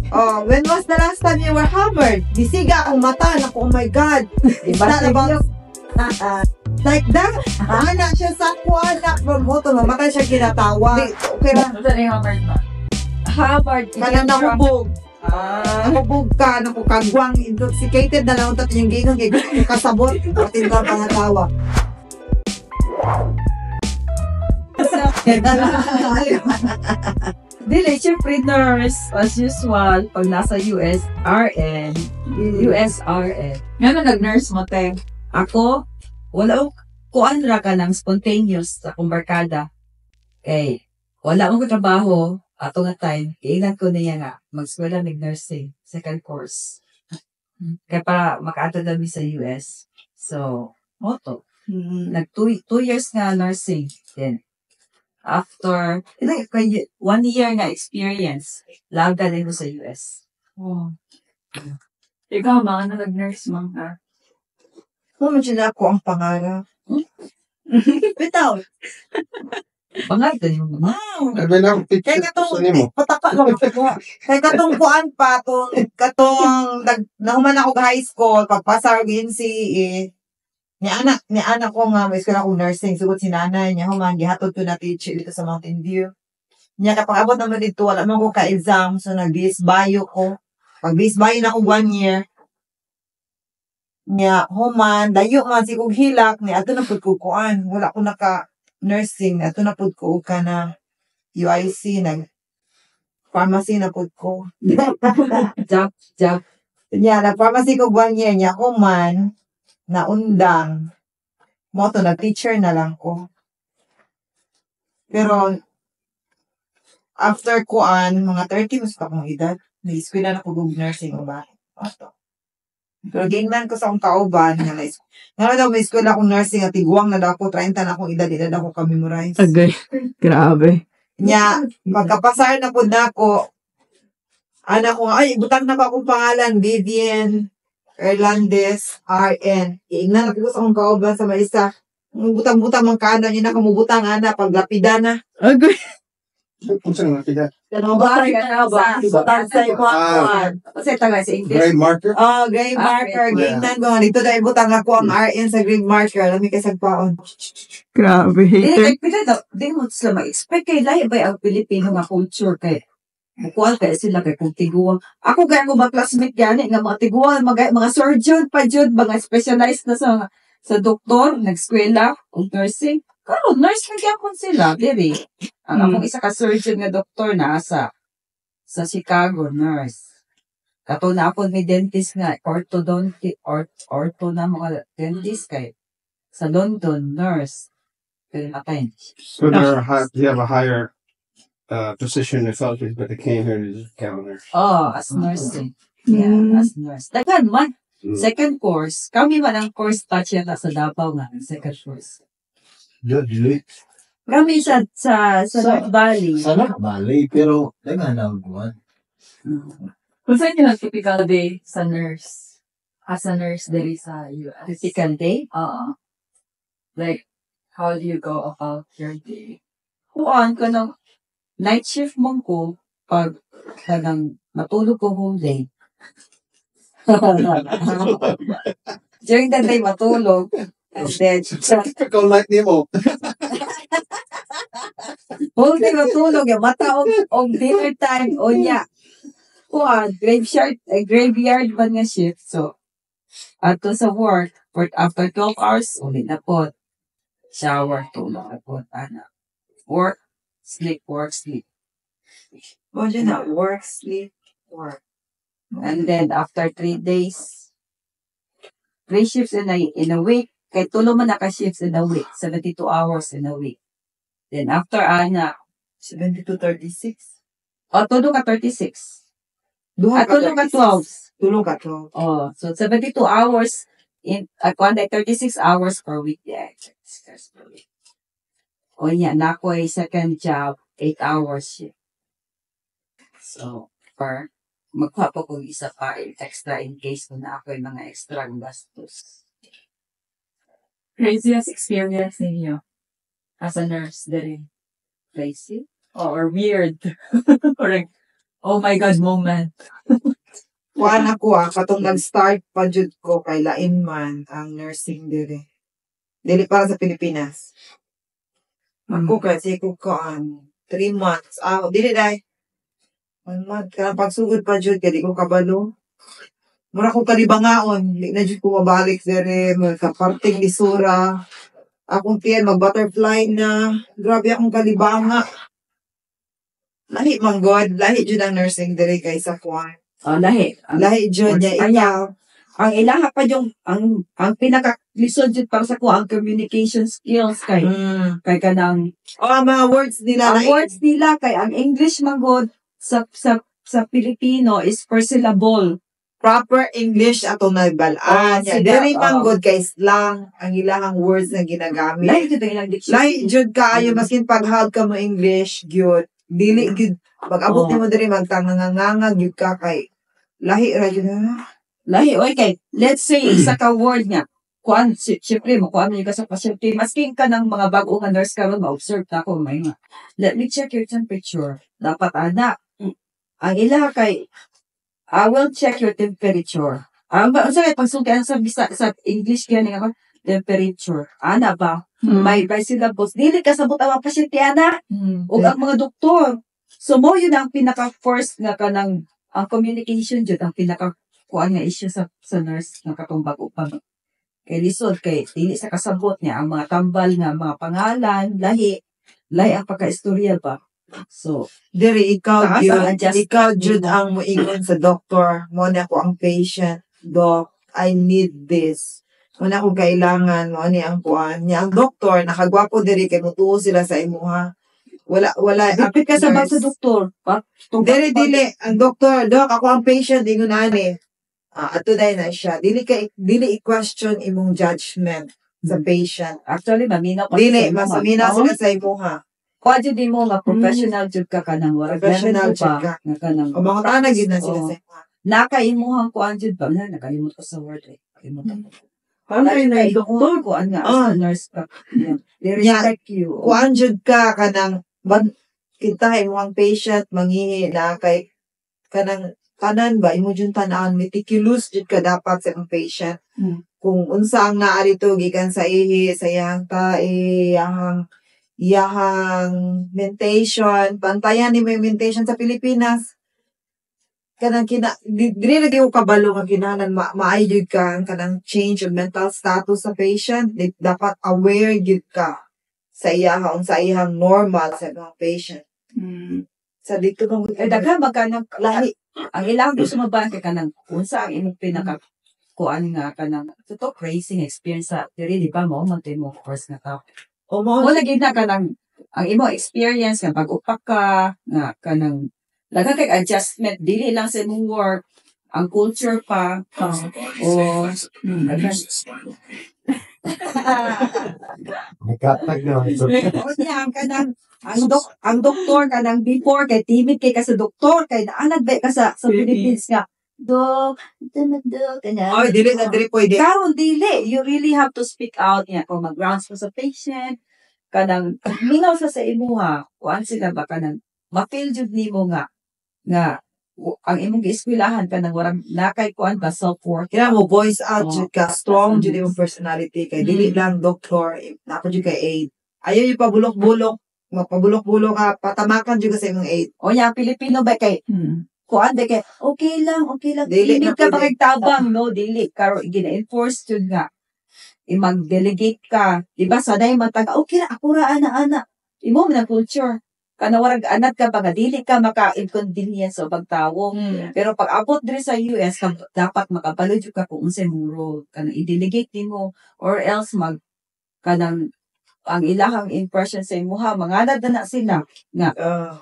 Oh, when was the last time you were hammered? Bisiga akong mata. Naku, oh my God. It's not about... like that? Ana siya sa kuana from moto. Mamatay siya kinatawa. Okay ra. Ano na yung hammered ba? Hammered. Kana nahubog. Nahubog ka. Naku, kagwang. Intoxicated na lang. Tapos yung gingon. Kaya gusto ko kasabot. Pati ka pangatawa. Dili, syempre nurse, as usual, pag nasa US, RN, USRN. Nga nag-nurse mo, te? Ako, wala kuan ra ka ng spontaneous sa kong barkada. Kay, wala akong trabaho, ato nga time, kailan ko niya nga, mag-eskwela nursing, second course. Kaya para maka-ato dami sa US. So, moto. Nag 2 years nga nursing. Then, after, 1 year nga experience, laga din ko sa US. Oh. Ikaw, mga nag-nurse, mga. Imagine ako ang pangarap. Bitaw. Pangarap din yung mga. Sabi lang, Kaya picture katong, sa nimo. patapa lang ako. Kaya katong kuan pa, katong, nahuman ako high school, pagpasar NCE, ni anak ko nga, may school ako nursing, sugod si nanay niya, human, gihatod ko na teacher dito sa Mountain View. Niya, kapag abot naman dito, wala man ko ka-exam, so nag-BS Bio ko. Pag BS Bio na ako 1 year, niya, human, dayo man, si kong hilak, ni ato na pud ko kuan, wala ko naka-nursing, ato na pud ko ka na UIC, nag-pharmacy na pud ko. Job. Niya, nag-pharmacy ko 1 year, niya, human, naundang, mo to, nag-teacher na lang ko. Pero, after kuan, mga 30 mas pa akong edad, na-eskwela na ko nursing o ba? Ato. Pero gingnan ko sa akong kauban, nga daw may eskwela akong nursing at tiguang na daw ako, 30 na akong edad ako ka-memorize. Agay. Grabe. Nya, pagkapasar na po na ako, anak ko, ay, butang na pa akong pangalan, Vivian Erlandes, RN. Iingnan ako sa akong kauban sa maisa. Butang-butang mang kaano, yun na kumubutang, ana, paglapida na. Agay. Kung saan nga kaya? Ganun ba? Butang sa imuan. Kasi taga sa English. Grade marker? Oh, grade marker. yeah. Gingnan ko, dito na ibutang ako ang RN sa grade marker. Alam mo kasagpaon. Grabe. Di mo sila ma-expect kay lahi ba ang Pilipino nga culture kay bukuan kay sila kay kung tiguang. Ako gaya ko mga classmate gani nga mga tiguang, mga surgeon pa jud, mga specialized na sa doktor, nag-eskwela, o nursing. Karon nurse na gyapon sila, diri. Ang akong isa ka surgeon nga doktor na sa Chicago nurse. Kato na ako may dentist nga, ortho na mga dentist kay sa London, nurse. Pero matay. So you have a higher position in fellowship, but they came here to just counter. Oh, as nursing. Yeah, as nurse. Daghan man. Second course. Kami man ang course touch yan sa Davao nga, second course. Kami sa North Valley. Sa North Valley, pero dagan na buwan. Kung saan yun ang typical day sa nurse? As a nurse diri sa US? Typical day? Like, how do you go about your day? Kuan ka ng night shift mong ko pag talagang matulog ko whole day. During the day matulog. And then, Typical night nimo. whole day matulog. Yung mata og dinner time. O niya. Kuan, graveyard man nga shift. So, ato sa work, after 12 hours, ulit na po. Shower, tulog na po. Work, sleep, work, sleep. Imagine na, work, sleep, work. And then, after 3 days, 3 shifts in a week. Kay tulo man naka-shifts in a week. 72 hours in a week. Then, after, 70 to 36. tulo ka 36. Duha Tulo ka 12. Tulong ka 12. Oh, so 72 hours kuan 36 hours per week. Yeah, 36 hours per week. O yan, na ako ay second job, 8 hours shift. So, magpa po kung isa pa extra in case kung na ako ay mga extra gastos. Craziest experience ninyo as a nurse diri? Crazy? Or weird? Or like, Oh my God moment. Kuan ako katong nag-start pa jud ko kay lain man ang nursing dire. Dili para sa Pilipinas. Ako kasi ko 3 months. Dili dai. 1 month. Kaya pagsugod pa jud kay di ko kabalo. Mura ko kalibangaon. Di na jud ko mabalik dire. Magkaparting lisura. Akong tiyan mag-butterfly na. Grabe akong kalibanga. Lahi man God. Lahi jud ang nursing dire kay sa kuan. Lahi. Lahi jud niya ikaw. Ang ilaha pa yung, ang pinaka-lisod jud para sa ko, ang communication skills kay, kay kanang, Ang mga words nila. ang words nila kay, ang English man God, sa Pilipino is per syllable. Proper English atong nagbalaan. Sila, Dili man good kay slang ang ilahang words na ginagamit. Lahi jud ang ilang dictionary. Lahi jud kaayo maskin pag-hug ka mo English gyud. Dili gyud pag-abot nimo diri magtanganganga gyud ka kay lahi ra gyud. Lahi, okay. Let's say, isa ka word nga. Kuan, syempre, makuha mo yung ka sa pasyente. Masking ka ng mga bagong nga nurse karon ma-observe na ako, may nga. Let me check your temperature. Dapat, ana. Ang ila kay, I will check your temperature. Ang sorry, pagsugan sa English gani ako, temperature. Ana ba? May syllables. Dili ka sabot ang mga pasyente, ana. O ang mga doktor. So, mo yun ang pinaka-first nga kanang, ang communication dyan, ang kuan nga issue sa nurse nga katong bago pa kay lisod kay dili sa kasabot niya ang mga tambal nga mga pangalan lahi ang pagka-istorya ba so Diri ikaw adjust- jud ang moingon sa doktor. Mo na ako ang patient. Doc, I need this. Mo na ako kailangan mo ni ang kuan niya. Ang doktor nakagwapo diri kay mutuo sila sa imuha. Wala apit ka sa nurse. sa doktor pa Dili ang doktor, doc ako ang patient ingon ani. Ato dai na siya. Dili i-question imong judgment sa patient. actually maminaw pa Dili masaminaw sila sa imuha. kuan jud mo nga professional jud ka kanang wala Professional jud ka. nga kanang O mga tanag yun na sila Oo. sa imuha. nakaimuhang kuan jud ba na nakalimot ko sa word kalimutan ko Parang kayo na Kay doktor. kuan nga as a nurse ka yeah. They Yeah. respect you Kuan jud ka kanang kita imong patient manghihi na kay kanang tanan ba imo jud tanan meticulous jud ka dapat sa imong patient. Kung unsa ang naa dito gikan sa ihi sa iyang tae, iyahang mentation, pantayan ni may mentation sa Pilipinas. Kanang dili lagi ko kabalo nga kinahanglan maayo jud ka ang kanang change of mental status sa patient. Dapat aware jud ka sa iyang normal sa mga patient. Sa dito kung daghan magkanang lahi ang ilang gusto mabahan kay kanang unsa ang imong pinaka kuan nga kanang to crazy experience sa diri di ba mo man mo course nga ta. o Mo mo lagi na kanang ang imong experience nga pag-upak ka nga kanang daghan kay adjustment dili lang sa imong work ang culture pa o daghan. Nagkatag na. O niya ang kanang ang doktor kanang before kay timid kay ka sa doktor kay naanad ba ka sa Philippines nga dok kanya Ay, dili pwede. karon dili you really have to speak out niya kung mag-grounds mo sa patient kanang mingaw sa imuha kuan sila ba kanang ma-feel jud nimo nga ang imong gieskwelahan kanang warang nakay kuan ba self-worth Kaya mo voice out Oo. jud ka strong jud imong personality kay dili lang doktor napa jud kay aid. Ayaw yung pabulok-bulok, mapabulok-bulok ka, patamakan jud ka sa imong aid. o niya ang Pilipino ba kay kuan ba kay okay lang Dili dili na ka pwede. makigtabang no dili karon gina-enforce jud nga mag-delegate ka di ba sanay matag okay ra ako ra ana imo man ang culture kana warag anat ka ba nga dili ka maka-inconvenience sa pagtawo pero pag abot diri sa US dapat makabalo jud ka kung unsay mong role kanang i-delegate nimo or else kanang ang ilahang impression sa imuha manganad na sila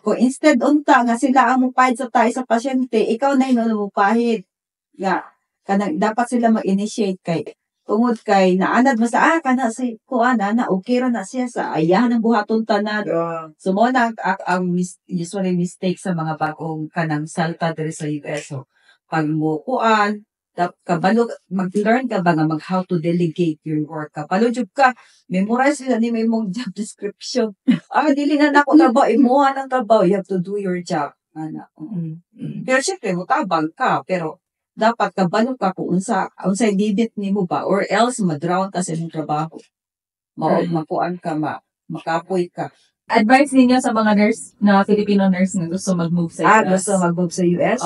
kung instead unta nga sila ang mupahid sa tayo sa pasyente, ikaw na yung mupahid. Nga, kanang dapat sila mag-initiate kay tungod kay naanad mo sa kana si kuan na okay ra na siya sa ayahan ng buhaton tanan. So mo na ang usually mistake sa mga bagong kanang salta diri sa US. So pag mo kuan kabalo mag-learn ka ba nga how to delegate your work kabalo jud ka memorize sila ni mong job description dili na nako trabaho imuha ng trabaho you have to do your job Ana. Pero syempre, mutabang ka, pero dapat kabalo ka kung unsay limit nimo ba, or else madrown ka sa imong trabaho. Makuan ka, makapoy ka. Advice ninyo sa mga nurse na Filipino nurse na gusto mag-move sa US. Gusto mag-move sa US?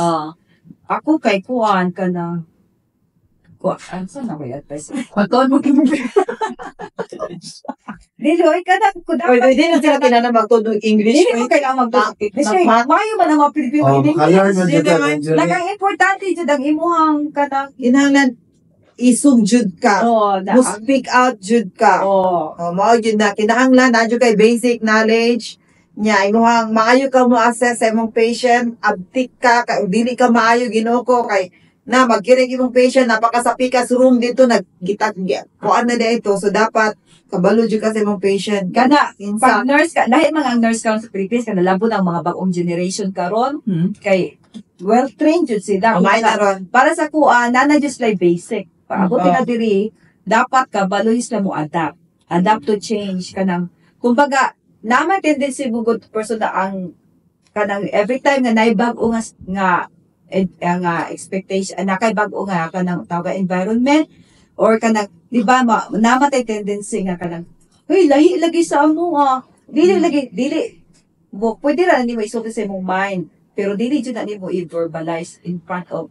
Ako kay kuan ka na, saan na may advice? Pagkaon mo kimo. Dili, oy ka na, ko Or dapat. hindi na sila kinana magtudog English. Dili ko kailangan mag-English. Kasi, mayo man ang mga Pilipino Oh, in makalar man English. dyan ka, Anjali. Lagang importante dyan ang imuhang kanang, Kinahanglan isugjud ka. na, Speak out jud ka. Mao jud na kinahanglan adyo kay basic knowledge nya imuhang maayo ka mo assess sa imong patient, abtik ka kay dili ka maayo Ginoo kay na magkiring imong patient napakasapi ka sa room dito naggitat kuan na dito so dapat kabalo jud ka sa imong patient. Kana, Insa pag nurse ka, lahat mga nurse ka sa Pilipinas, kana labo ng mga bagong generation karon kay well-trained jud sila. amay na ron. Para sa kuan, nana just like basic. Paabuti ka diri, dapat ka baloy mo adapt. Adapt to change kanang kumbaga naman tendency mo good person na ang kanang every time nga naibag-o nga expectation nakay bag-o nga kanang tawag environment or kanang di ba namatay tendency nga kanang hey lahi lagi sa amo dili pwede ra ni mo isulti sa imong mind pero dili jud na nimo i-verbalize in front of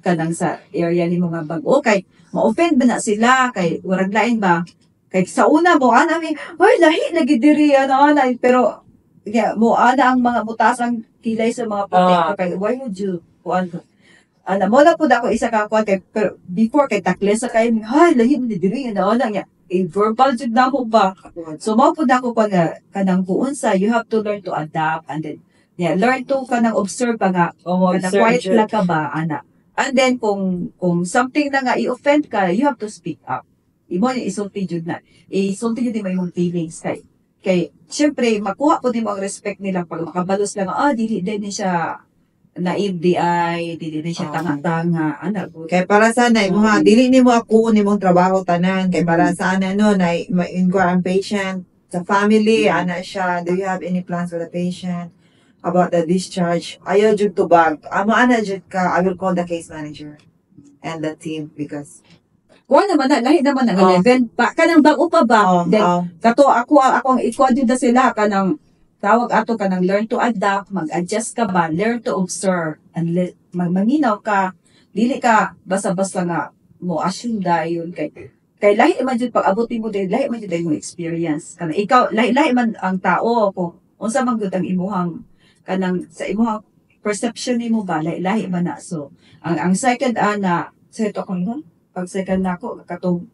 kanang sa area ni mga bag-o kay ma-offend ba na sila kay warag lain ba kay sa una mo ana mi ay lahi lagi diri ana pero mo ana ang mga butasang kilay sa mga puti kay why would you kuan ana mo na pud ako isa ka kuan kay pero before kay takles sa kay ay lahi mo diri ana nya verbal jud na mo ba so mo pud ako kuan kanang kuunsa you have to learn to adapt and then learn to kanang observe pa nga kanang quiet lang ka ba ana. And then, kung something na nga i-offend ka, you have to speak up. Imo yung isulti jud na. Isulti jud mo yung feelings. Kay, syempre, makuha po din mo ang respect nila pag makabalos lang, dili din siya naive di ay, dili din siya tanga-tanga. Kay para sana imuha dili nimo ako nimong trabaho tanan kay para sana no na ma-inquire ang patient sa family ana siya do you have any plans for the patient about the discharge, ayaw jud to bag. Amo ana jud ka, I will call the case manager and the team because kuha naman na, lahi naman ang 11. Kanang bago pa ba? Then, kato ako ang ikuha jud na sila, kanang tawag ato kanang learn to adapt, mag-adjust ka ba, learn to observe, and magmanginaw ka, dili ka basta-basta nga mo assume dayon kay lahi man jud pag abuti mo din, lahi man jud mo experience. Kanang ikaw, lahi man ang tao, kung unsa man gud ang imuhang kanang sa imong perception nimo ba lahi man na so ang second sa ito ko pag second nako katong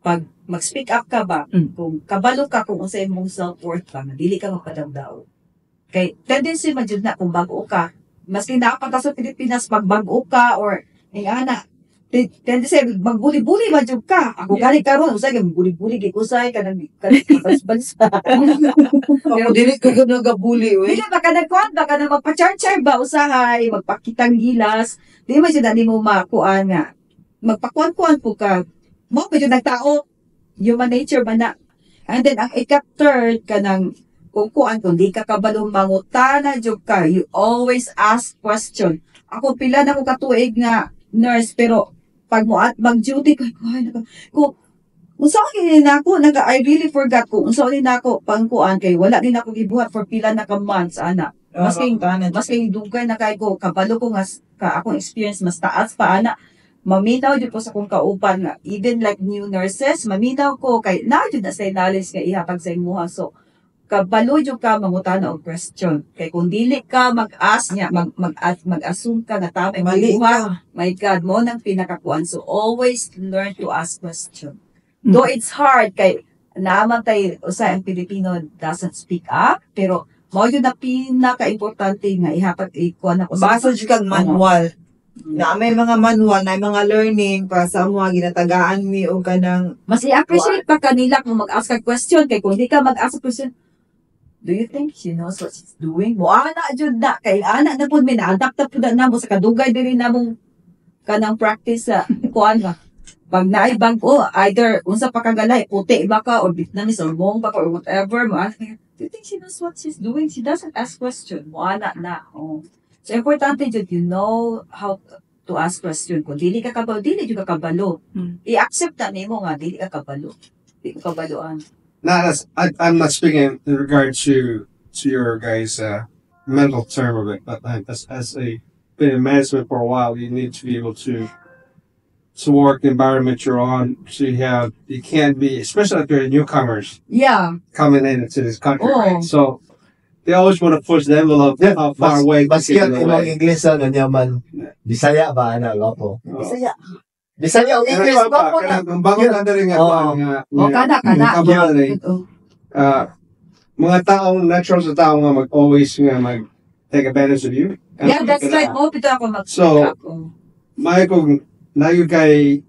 pag mag-speak up ka ba kung kabalo ka kung unsa imong self-worth ba dili ka mapadamdao kay tendency man jud na kung bag-o ka maski dapat sa Pilipinas pag bag-o ka or ana tendency magbuli-buli man jud ka ako gali karon usay magbuli-buli gid usay kanang bansa ako dili ko nagabuli we. Dili baka nagkuan baka na magpa-char-char ba usahay magpakitang gilas di man jud mo makuan nga magpakuan-kuan po ka mo pa jud nagtao human nature man na and then ang third kanang kung kuan kung di ka kabalong mangutana jud ka you always ask question ako pila na ko katuig nga nurse pero pag mo at mag-duty ko kung unsa ni nako I really forgot kung unsa ni nako pangkuan kay wala din ako gibuhat for pila na ka months ana maski dugay na kay ko kabalo ko nga akong experience mas taas pa ana maminaw jud ko sa kong kauban nga even like new nurses maminaw ko kay na jud na sa knowledge nga ihatag sa imuha so kabalo jud ka mangutana og question kay kung dili ka mag-ask nya mag-assume ka nga tama Mali ka my god mo nang pinakakuan so always learn to ask question though it's hard kay naman tay usa ang Pilipino doesn't speak up pero mao jud na pinaka-importante nga ihatag ikuan ako basa jud kag manual na may mga manual na mga learning para sa mga ginatagaan mi o kanang mas i-appreciate pa kanila kung mag-ask ka question kay kung di ka mag-ask question do you think she knows what she's doing? Mo ana jud na kay ana na pud mi na-adapt na pud na mo sa kadugay diri namong kanang practice sa kuan ba. Pag naibang either unsa pa kagalay puti ba ka or Vietnamese or Hmong ba ka or whatever mo do you think she knows what she's doing? She doesn't ask question. Mo ana na. So, importante jud you know how to ask question. Kung dili ka kabalo, dili jud ka kabalo. I-accept na nimo nga, dili ka kabalo. Dili ka kabaloan. I'm not speaking in regard to your guys' mental term of it, but as a been in management for a while, you need to be able to work the environment you're on. So you can't be, especially if you're newcomers Yeah. coming into this country, Oh. right? So they always want to push the envelope how far away. Maski they ang can imong away. English na nyaman. Bisaya ba ana lopo? Bisaya. Bisaya o English Kaya lopo na. bago na rin nga Oo. Kada. kabalo rin. Mga taong natural sa tao nga always nga take advantage of you. Yeah, that's right. Mo pito ako mag So, Michael, now you guys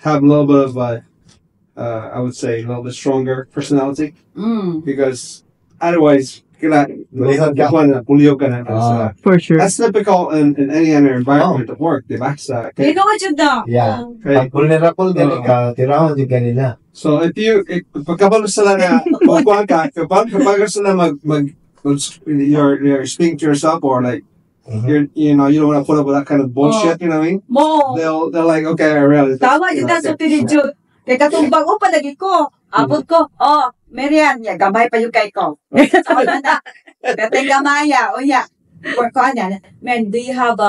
have a little bit of I would say a little bit stronger personality because otherwise Bulihog ka. Puliyog ka na. For sure. That's typical in any other environment of work, diba? Ikaw jud na. Yeah. Okay. Pag vulnerable gani ka, tirahon yung kanila. So if pagkabalo sila na magkuhan ka, kapag sila you're speaking to yourself or like you don't want to put up with that kind of bullshit, you know what I mean? Mo. They're like, okay, I realize. Tama yun na sa pinidjud. Kaya katumbang ko palagi ko. Abot ko. Oh, Marian, ya gamay pa yung kay ko. Tama na. Kateng gamaya. O ya. Or ko anya. Man, do you have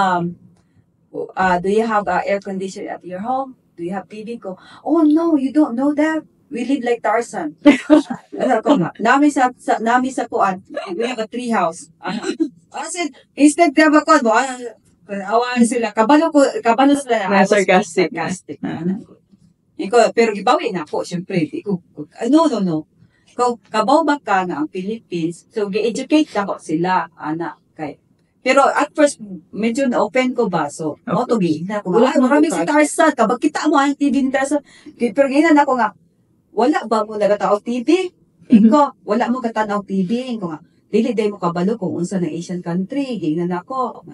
air conditioner at your home? Do you have TV ko? Oh no, you don't know that. We live like Tarzan. Ano ko nga. Nami sa kuan. We have a tree house. Kasi instead ka ba ko, awan sila. Kabalo sila. Na sarcastic. Sarcastic. Ikaw, pero gibawi na ako, syempre. No. Kabaw ba ka na ang Philippines? So, gi-educate na ko sila, anak. Pero at first, medyo na-open ko ba? So, gi na ko. Wala, marami si Tarzan. Kabag kita mo ang TV ni Tarzan. Pero ginan ako nga, wala ba mo nagatao TV? Iko, wala mo katanaw TV. Iko nga, dili day mo kabalo kung unsa na Asian country. Ginan ako.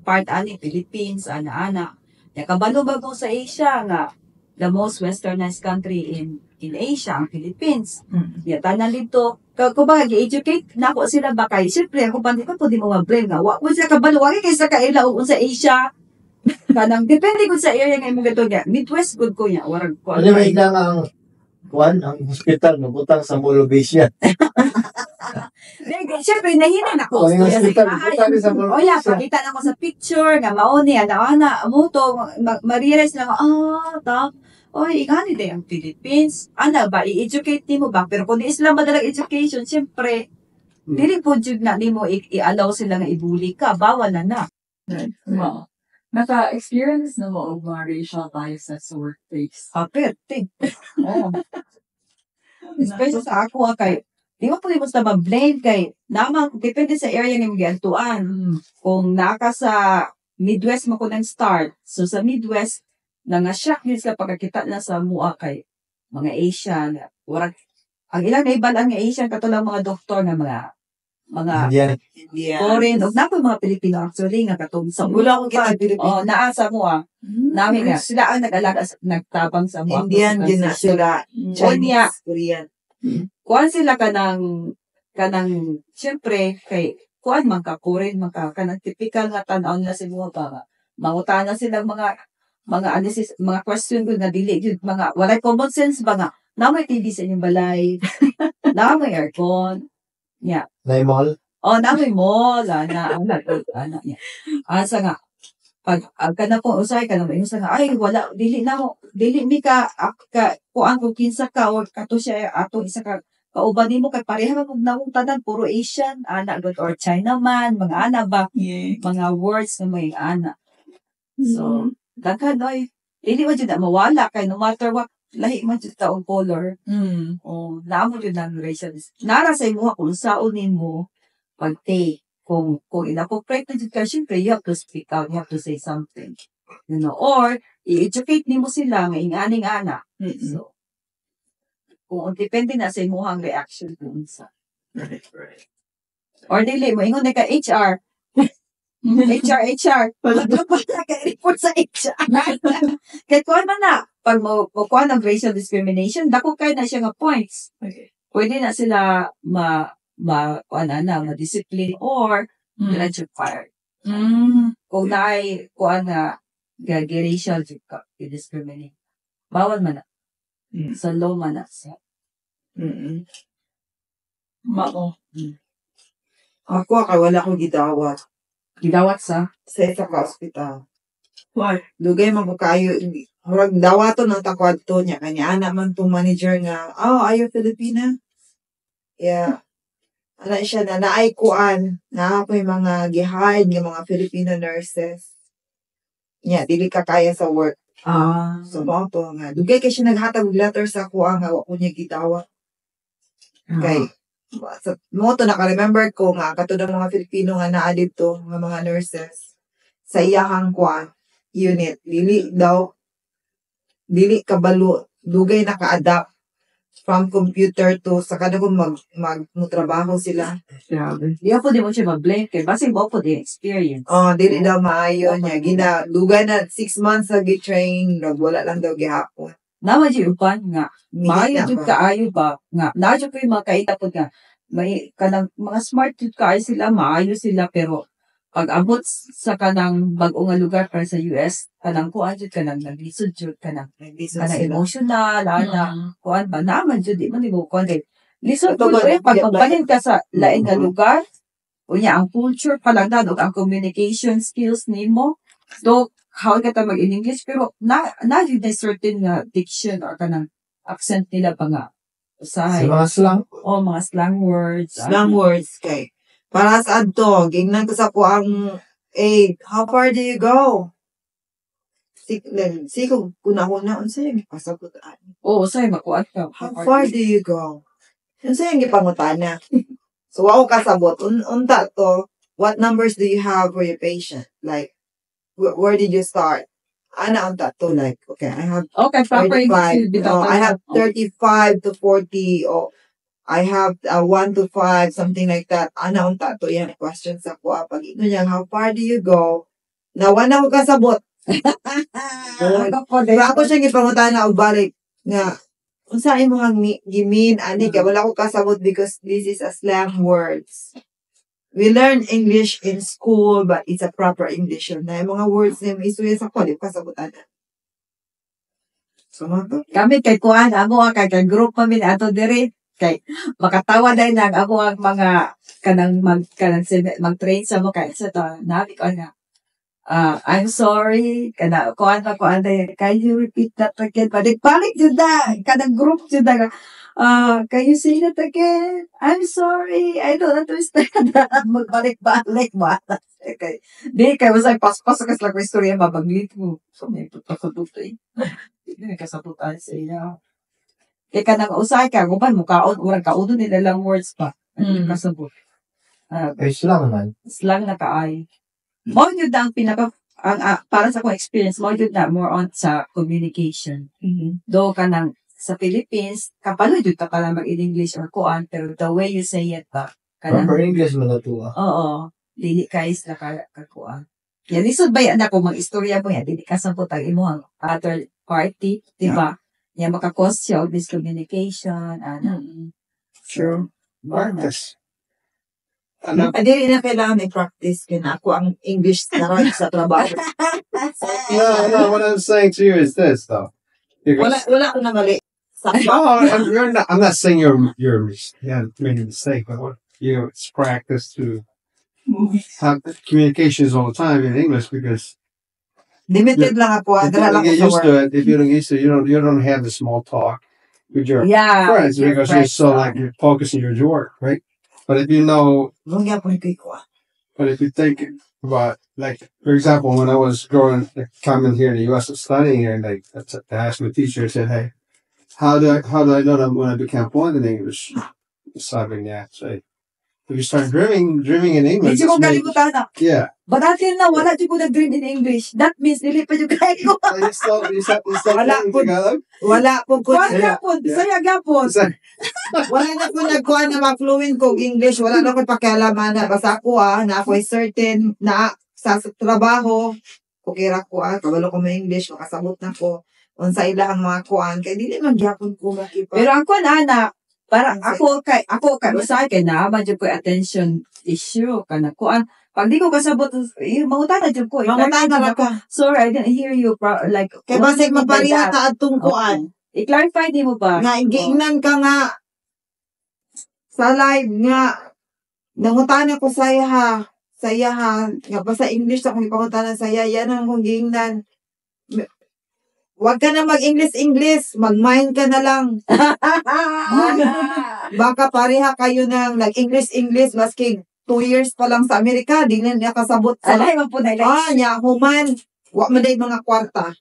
Part ani, Philippines, ana-ana. Kabalo ba mo sa Asia nga? The most westernized country in Asia, ang Philippines. Tanan dito, kung ba gi-educate na ako sila ba kay, siyempre, ako pa ko di mo ma-blame nga. Wa mo siya kabalo, wagi kay sa kaila o sa Asia. Kanang, depende ko sa area nga imong gato niya. Midwest good ko niya. Warag ko. Ano may ilang ang hospital, mabutang sa Molobesia. Siyempre, nahinan ako. O yung hospital, mabutang sa O ya, Molobesia. pakita na ko sa picture, nga mauni, ana-ana, amuto, ma-realize na ako, oy, igani din ang Philippines. Ano ba, i-educate mo ba? Pero kung di sila madalang education, siyempre, dili po jud na ni mo i-allow sila nga ibuli ka. Bawal na. Wow. Naka-experience na mo og mga racial biases sa workplace. Kapit. Oh. Especially sa ako, kay, di mo po basta ma-blame kay, namang, depende sa area ng giantuan. Kung naka sa Midwest mo ko nang start, so sa Midwest, shock yun sa pagkakita na sa mua kay mga Asian. Ang ilang naibalaan nga Asian, katulang mga doktor na mga Indian. foreign, o na po mga Pilipino actually, nga katong sa mula ko kita, naa sa mua. Namin nga, sila ang nag-alaga, nagtabang sa mua. Indian, din na sila. Chinese, Korean. kuhan sila kanang, siyempre, kay, kuhan man ka, Korean man ka, kanang typical nga tanaw na si mua para, mangutana silang mga analysis, mga question ko na dili, yun, walay common sense ba nga, na may TV sa inyong balay, na may aircon, Na mall. na may mall, niya. Asa nga, pag kana ko usay kana may usa nga ay wala dili mi ka kuan ko kinsa ka or kato siya ato isa ka kauban nimo kay pareha mag nawong tanan puro Asian ana good or China man mga ana ba mga words na may ana. So daghan oy dili man jud na mawala kay no matter what lahi man jud taong color. Namo jud nang racial nara sa imo kung saon nimo pagtake. Kung inappropriate na dyan ka, syempre, you have to speak out, you have to say something. You know, or, i-educate nimo sila, nga inganing ana. So, kung depende na sa imuhang reaction kung sa. Or dili mo, ingon na ka, HR. HR. Wala ka report sa HR. Kaya kuha man na, pag kuha ng racial discrimination, dako kayo na siya nga points. Pwede na sila ma-discipline or direct fired. Kung naay kuan na racial jud ka, i-discriminate. Bawal man na. Sa law man na siya. Mao. Ako, kay wala akong gidawat Gidawat sa sa isa ka ospital. Why? Dugay man ko kayo, murag dawato ng takwadto niya. Kanya anak man tong manager nga, are you Filipina? Yeah. Ana siya na naay kuan, na po yung mga gi-hire nga mga Filipino nurses. Yeah, dili ka kaya sa work. So, mo to nga. Dugay kay siya naghatag og letter sa kuha nga, wa ko niya gidawat. Kay, mo to naka-remember ko nga, katulad ng mga Filipino nga naa dito, mga nurses, sa iyahang kuan, unit, dili kabalo, dugay naka-adapt from computer to sa kada kung magtrabaho sila. grabe. Di ako di mo siya mag-blame kay basi mo po di experience. Dili daw maayo niya. Dugay na 6 months na gi-train, wala lang daw gihapon. Naman siya upan nga. Maayo Mihina jud pa. kaayo ba nga. Nadyo ko yung mga kaitapod nga. May kanang mga smart jud kaayo sila, maayo sila pero pag abot sa kanang bag-o nga lugar para sa US, kanang kuan jud kanang naglisod jud kanang Nagdisod kanang sila. emotional, kuan ba naman jud di man mo kuan kay lisod Ito jud ba, pag yeah, magbalhin ka sa lain nga lugar. Unya ang culture pa lang na ang communication skills nimo. So how ka ta mag-English pero na jud na certain nga diction or kanang accent nila pa nga Sa usahay. mga slang. Mga slang words. Slang words kay. Para sa adto, gingnan ko sa kuang, how far do you go? Sikog, kuna-kuna, unsa yung pasagutan? Oo, usahay makuat ka. How far do you go? Unsa yung gipangutana? So, ako kasabot, unta to, what numbers do you have for your patient? Like, where did you start? Ana unta to, like, okay, I have Okay, proper 35. English. I have 35 to 40, or I have 1 to 5, something like that. Ana unta to yan questions sa kuha. Pag ito niya, how far do you go? Nawa na ko kasabot. Pero ako siya gipangutana og balik nga unsa imong gimin ani kay wala ko kasabot because this is a slang words. We learn English in school but it's a proper English yun. Na yung mga words na isuya sa ko, di ko kasabutan. So, mga Kami kay kuan, ako kay group kami ato diri kay makatawa dahil lang ako ang mga kanang mag-train sa mo kay sa to nabi ko nga I'm sorry kuan dahil can you repeat that again balik jud na kanang group jud na can you say that again I'm sorry I don't understand magbalik mo kay di kay wasay paspas ka sa istorya mabaglit mo so may tutok hindi kasabutan sa iya. Kaya ka nang usay ka, gupan mo kaon, urang kaudo nila lang words pa. Ano kasabot? Ay, slang man. Slang na kaay. Mao yun ang para sa akong experience, mao yun na more on sa communication. Do ka nang sa Philippines, kapalo yun ka lang mag-English or kuan, pero the way you say it ba? Proper English man na to. Oo. Dili kais na kakuan. Yan, lisod ba yan ako, mag-istorya mo yan, dili kasabot ang imuhang other party, di ba? Yan, makakos siya og miscommunication, true. Practice. Ano? Dili na kailangan i-practice kaya na ako ang English na rin sa trabaho. No, what I'm saying to you is this, though. Wala ko na mali. I'm not saying you're making a mistake, but it's practice to have communications all the time in English because Limited lang ako. if you Adala don't lang get ko sa used work. to it, if you don't get used to it, you don't have the small talk with your Yeah. friends because you're so like you're focusing on your work, right? But if you know, Lungya po ni ko. but if you think about like, for example, when I was coming here in the U.S. and studying here, and I asked my teacher, I said, "Hey, how do I know that when I became fluent in English?" Sabi niya, say, if you start dreaming in English, Hindi ko kalimutan na. yeah. But until now, wala di ko nag-dream in English. That means, dili pa yung kaya ko. You still Wala putting po. together? Wala po ko. Kuhan gapon, saya gapon. Wala na po nagkuhan na mag-fluent ko English. Wala na ko pakialaman na. Basta ako na ako ay certain na sa trabaho. Kukira ko kabalo ko may English. Makasabot na ko. Unsa ila ang mga kuhan. Kaya dili man gyapon ko makipa. Pero ang kuhan, para ako kay usahay kay na, medyo ko attention issue, kana kuhan, Pag di ko kasabot, mangutan na dyan ko. Mangutan na ka. Sorry, I didn't hear you. Like, Kaya what do basig you mean by magpariha that? ka at tungkuan. I-clarify di mo ba? Nga, giingnan ka nga sa live nga. Nangutan ako sa iya ha. Nga pa sa English akong ipangutan sa iya. Yan ang kong giingnan. Huwag ka na mag-English. Mag-mind ka na lang. Baka pareha kayo ng nag-English. Maski 2 years pa lang sa Amerika. Di na niya kasabot sa... Lahi man po na ilang niya, human. Huwag mo na yung mga kwarta.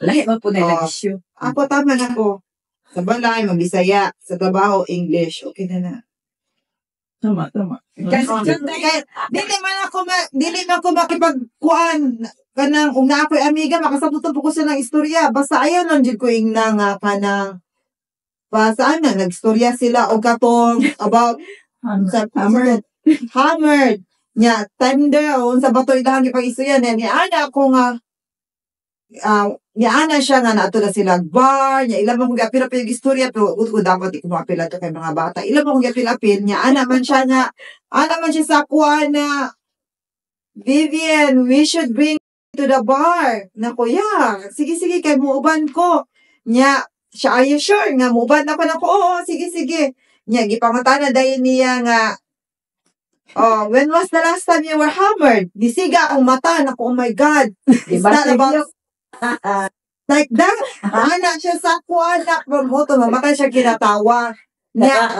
Lahi man po na ilang issue. Ako, tama na ko. Sa balay, mabisaya. Sa trabaho, English. Okay na na. Tama. Kasi, dili man ako makipagkuan. Kanang, na ako'y amiga, makasabutan po ko siya ng istorya. Basta ayaw lang dyan ko ingna nga kanang, saan na, nag-istorya sila o katong about, hammered. Nya, tender, o sa bato ilahan ipag-istorya na, niana ako nga, niana siya nga, nato na sila bar, niya, ilang mong gapil yung istorya, pero ko dapat ikong mapila to kay mga bata. Ilang mong gapil, niya, ana man siya sa kuha na, Vivian, we should bring to the bar. Na kuya, sige, kay muuban ko. Nya, siya, are you sure? Nga, muuban ako na ko, oo, sige. Nya, gipangutana dahil niya nga, when was the last time you were hammered? Gisiga akong mata, na ko, oh my God. It's not about, like that. Anak siya sa kuha na, promoto, mamatay siya kinatawa. Nya,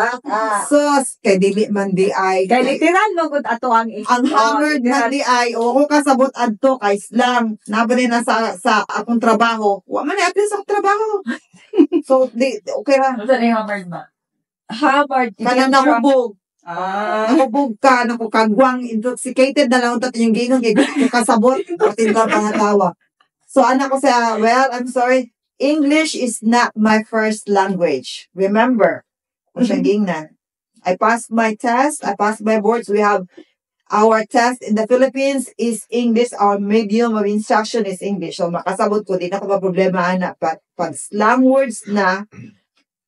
sos, kay dili man di ay. Kay literal mo kung ato ang hammered man di ay, o ko kasabot adto kay slang. Nabali na sa akong trabaho. Wa man na sa akong trabaho. So, okay ra. Ano sa hammered ba? Hammered. Kanang nahubog. Nahubog ka, nakukagwang, intoxicated na lang utat yung ginong, kay kasabot, pati na pangatawa. So, anak ko sa, well, I'm sorry, English is not my first language. Remember, I passed my test. I passed my boards. We have our test in the Philippines is English. Our medium of instruction is English. So, makasabot ko. Di na ko problema, anak. Pag slang words na,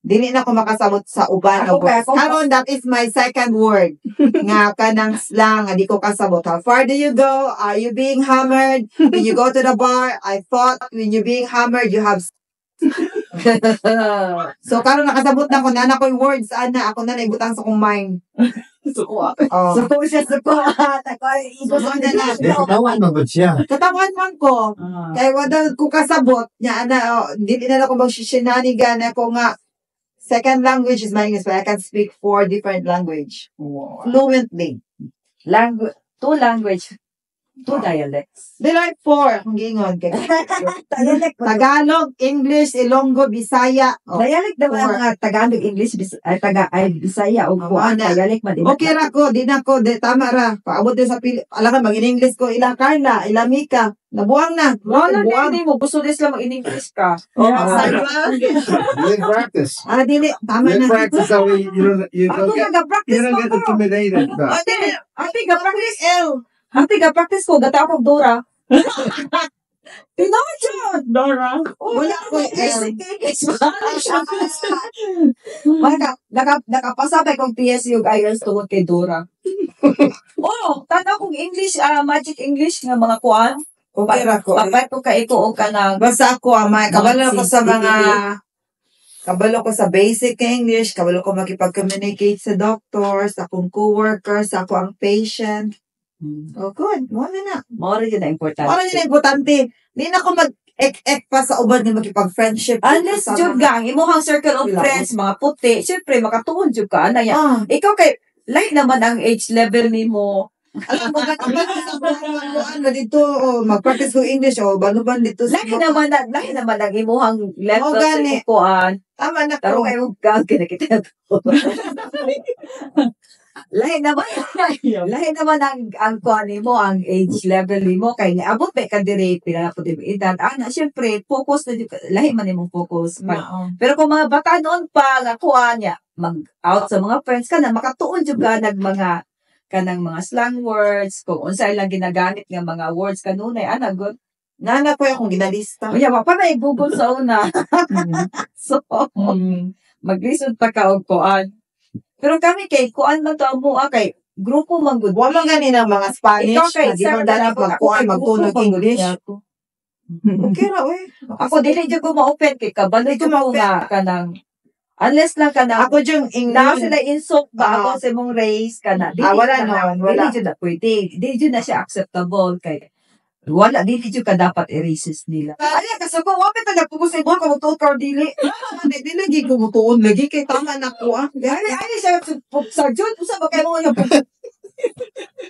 di na ko makasabot sa uban of words. Karon, that is my second word. Nga ka ng slang. Di ko kasabot. How far do you go? Are you being hammered? When you go to the bar, I thought when you're being hammered, you have so, karon nakasabot na ko na ko yung words, ana, ako na naibutang sa kong mind. Suko Suko siya. Katawan mo ba siya? Katawan man ko. Kaya wala ko kasabot. Nya, ana, hindi na ako magsisinanigan ako nga, second language is my English, but I can speak 4 different language. Fluently. 2 language. 2 dialects. They like 4, kung gingon. Dialect. Tagalog, English, Ilonggo, Bisaya. Dialect daw ang mga Tagalog, English, Bisaya, o kuan, dialect man. Okay ra ko, di na ko, tama ra. Paabot din sa alam ka, mag-in-English ko, ilang Carla, ilang Mika. Nabuang na. Wala na, hindi mo. Gusto din sila mag-in-English ka. You practice. Dili, tama You na. practice that way you Ako don't get nag-practice ko. intimidated. Ate, ga-practice L. Ate, ga-practice ko. Gata akong Dora. Tinawa siya. Dora. Wala ko Nakapasabay kong TSU IELTS tungkol kay Dora. Tanaw kong English, Magic English nga mga kuan. Okay ra ko. Papay ko ka ito o ka na. Basta ako, kabalo ko sa mga, kabalo ko sa basic English, kabalo ko makipag-communicate sa doctor, sa akong co-worker, sa ako ang patient. Oh, good. Mo na. Mo rin yun na importante. Ano yun ang importante? Di na ako mag-ek pa sa uban ng makipag-friendship. Unless jud gang, imuhang circle of friends, mga puti, syempre, makatuon jud ka. Ano yan? Ikaw kay, lahat naman ang age level ni mo. Alam mo, ano dito, mag-practice ko English, banuban dito. Lahat naman ang imuhang level gani. sa kuan. Tama na Taro ko. kayo gang, kinakita to. Lahat naman ang kuan ni mo, ang age level ni mo, kay niabot ba ka dire, pinapod mo edad. Syempre, focus na, lahat man imong focus. Pero kung mga bata noon pa, nga kuan niya, mag-out sa mga friends ka na, makatuon jud ka mga kanang mga slang words, kung unsay lang ginagamit nga mga words kanunay, good. Nana ko akong ginalista. Uya, mapanay Google sa una. So, maglisod pa ka og kuan. Pero kami kay kuan man to ang mua kay grupo man gud. Wa man gani ng mga Spanish. Ikaw kay di sa man dali magkuhan, magtunog English. Okay ra, we. Ako dili jud ko ma-open kay kabalo Di ko jud ko ma-open. nga kanang unless lang kanang Ako yung na English. sila insult ba Ah. ako sa imong race kana dili Wala kana, nun, wala. dili jud na pwede dili jud na siya acceptable kay wala dili jud ka dapat i-racist nila. Ay, kasi ko, wapit na nagpugos sa ibon, kamutuon ka o dili. Di lagi kumutuon, lagi kay tama na ko, ah. Ay siya sa jud usa ba kay mo nga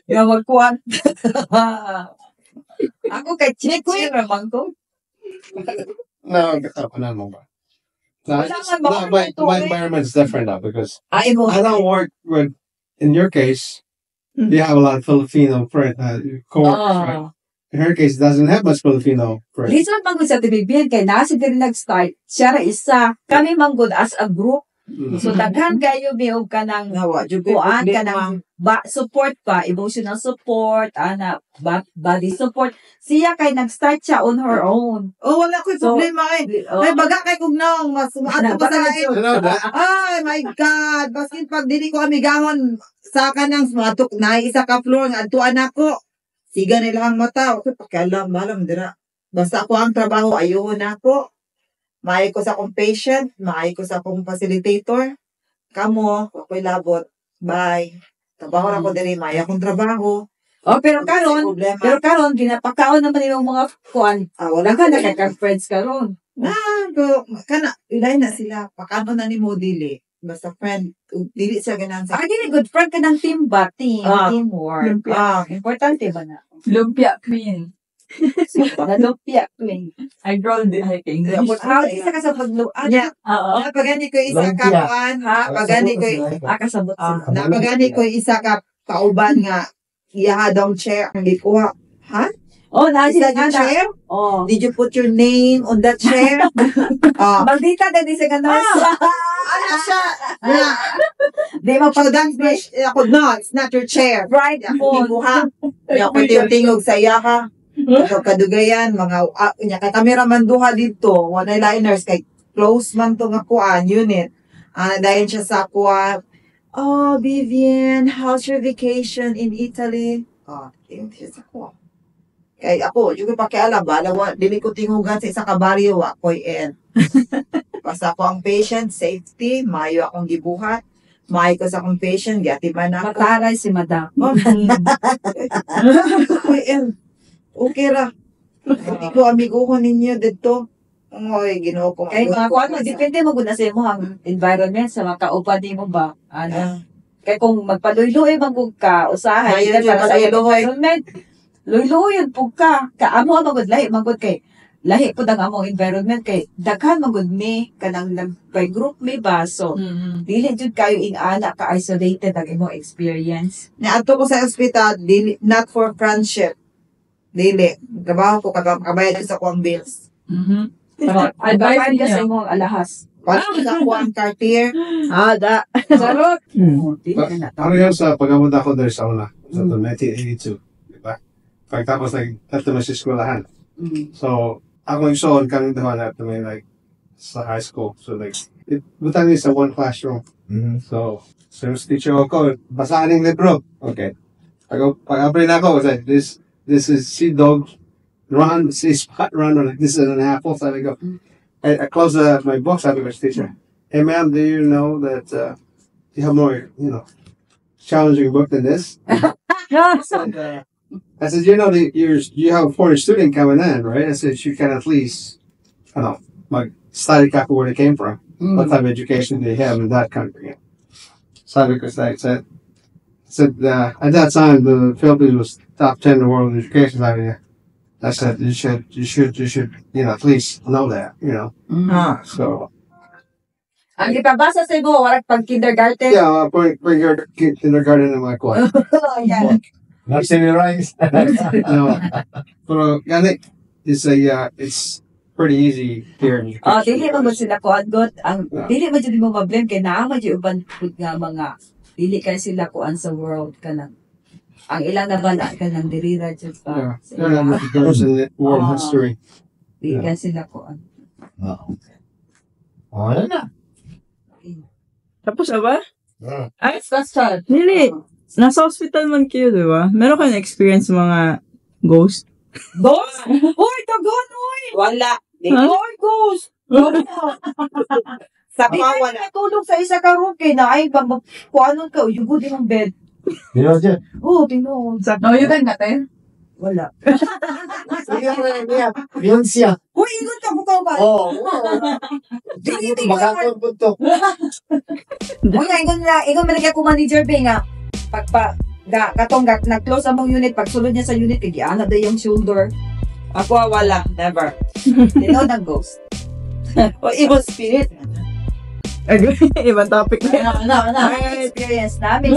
ya magkuan. Ako kay chick raman ko. No, ako na mo ba? No, Wala man ba my ako environment's different now because Ay mo. I don't work with, in your case, you have a lot of Filipino coworkers, right? Oh. In her case, it doesn't have much Filipino friends. Reason man gud sa TBBN kay nasi diri nag-start siya ra isa. Kami man gud as a group. Mm. So daghan kayo miog ka ng Nawa, dyan kuan ka ng support pa, emotional support, body support. Siya kay nag-start siya on her own. Oh, wala ko'y So, problema eh. Ay, baga kay kung naong, mas maato pa sa lain. I know that. Ay, my God. Baskin pag dili ko amigahon sa kanang matok na isa ka floor nga adtuan ako. Siga nila ang mata. Okay, pakialam, malam dira. Basta ako ang trabaho, ayun ako. Maay ko sa akong patient, maay ko sa akong facilitator. Kamo, ako'y labot. Bye. Trabaho na ko diri, maay akong trabaho. Oh, pero Kasi karon, problema. ginapakaon naman yung mga kuan. Wala Wala ka ka nakaka-friends karon. kana, ilay na sila. Pakano na ni mo dili. Basta friend, dili siya ganan sa... Ah, dili good friend ka ng team ba? Teamwork. Importante ba na? Lumpia Queen. Nalupya queen. I rolled the hiking. Ah, isa ka sa pagluan. Yeah. Oo. Napagani ko isa ka Lumpia. kuan, ha? Pagani ko, Kasabot sila. napagani ko isa ka kauban nga iyaha daw chair ang gikuha. Ha? Oh, nasi Is that your na. chair? Oh. Did you put your name on that chair? Maldita din sa ganas. Ano siya? Na, Di mo so that's my, ako, no, it's not your chair. right Ako, ako. gikuha. Ako tingog sa iyaha. Ito kadugayan, mga, kay cameraman duha dito, one liners, kay close man to nga kuan, unit. Dayon siya sa kuan, oh, Vivian, how's your vacation in Italy? Tingog siya sa kuan. Kay ako, yung pakialam, bala, dili ko tingugan sa isa ka baryo, ako'y en. Basta ako ang patient, safety, mayo akong gibuhat, mayo ko sa akong patient, gatiman ako. Mataray si madam. Ako'y en. Okay ra. Hindi ko amiguhon ninyo dito. Oy, ginoo ko. Kay mga kuan mo, depende mo gud na sa imong environment sa mga kaupan mo ba. Ano? Kay kung magpaluy-luy man gud ka, usahay Ayun, ka para sa iyong paluy-luy. environment. Luy-luy yun pug ka. Kaamo man gud lahi man gud kay lahi pud ang among environment kay daghan man gud me kanang by group me ba so dili jud kayo ing-ana ka isolated ang imong experience. Niadto ko sa ospital, dili, not for friendship. Dili. Trabaho ko, kabayad ko sa kuang bills. Advice ka sa niyo. imong alahas. Paano sa kuang Cartier? Da. Sarot. Dili na Ano yan sa pag-abot ako there sa una, sa 1982, di ba? Pagtapos nag-ato na sa eskwelahan. So, ako yung soon kang dahan at may like, sa high school. So like, butang sa one classroom. So, since teacher ako, basahan yung libro. Okay. Pag-apply na ako, was like, this is Sea Dog Run, Sea Spot Run, or like, this is an apple. So I go, I close my book, sabi ko sa teacher, hey ma'am, do you know that you have more, challenging book than this? I said, you know, you have a foreign student coming in, right? I said, you can at least, study where they came from. What type of education they have in that country. Sabi ko sa said, at that time, the Philippines was top 10 in the world in education. I said, you should, at least know that, So, Ang ipabasa sa imo wala pag kindergarten. yeah, for your kindergarten in my class. Yan. Nursery rhymes. No, pero yan it's pretty easy here in Oh, education. dili man gud sila kuan gud. Ang dili man jud mo ma-blame kay naa man jud uban pud nga mga dili kay sila kuan sa world kanang ang ilang nabala kanang diri ra jud Yeah, pa. sa they're ilang- not girls in world Ah. history. Dili kay sila kuan. Ano na? Tapos na ba? Ah. Ay, question. Dili. nasa hospital man kayo, di ba? Meron kayo na-experience mga ghost? Ghost? Uy, tagon, uy! Wala. Uy, ghost! Sa Di kawan. ka natulog sa isa ka room kay na ay kuanon ka, yugo din ang bed. You know, dyan. Oo, tinuod. No, you can natin. Wala. Sige mo na niya. Yun siya. Uy, ingon ka bukaw ba? Oo. Dili, Makakapagpuntok. Uy, nga, ingon malagay ko manager ba nga, katong nag-close among unit, pagsulod niya sa unit, kaya ana daw yung shoulder. Ako wala. Never. Tinood ang ghost. O evil spirit. Ibang topic na yan. Ang experience namin.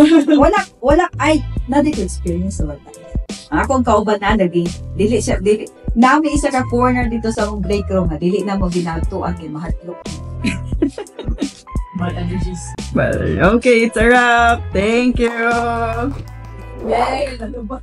Wala, ay, na ko experience sa wala. Akong kauban na, dili, nami isa ka corner dito sa mong break room, nga dili na mo ginatuan kay mahatlok. Bad energies. Well, okay, it's a wrap. Thank you. Yay! Ano ba?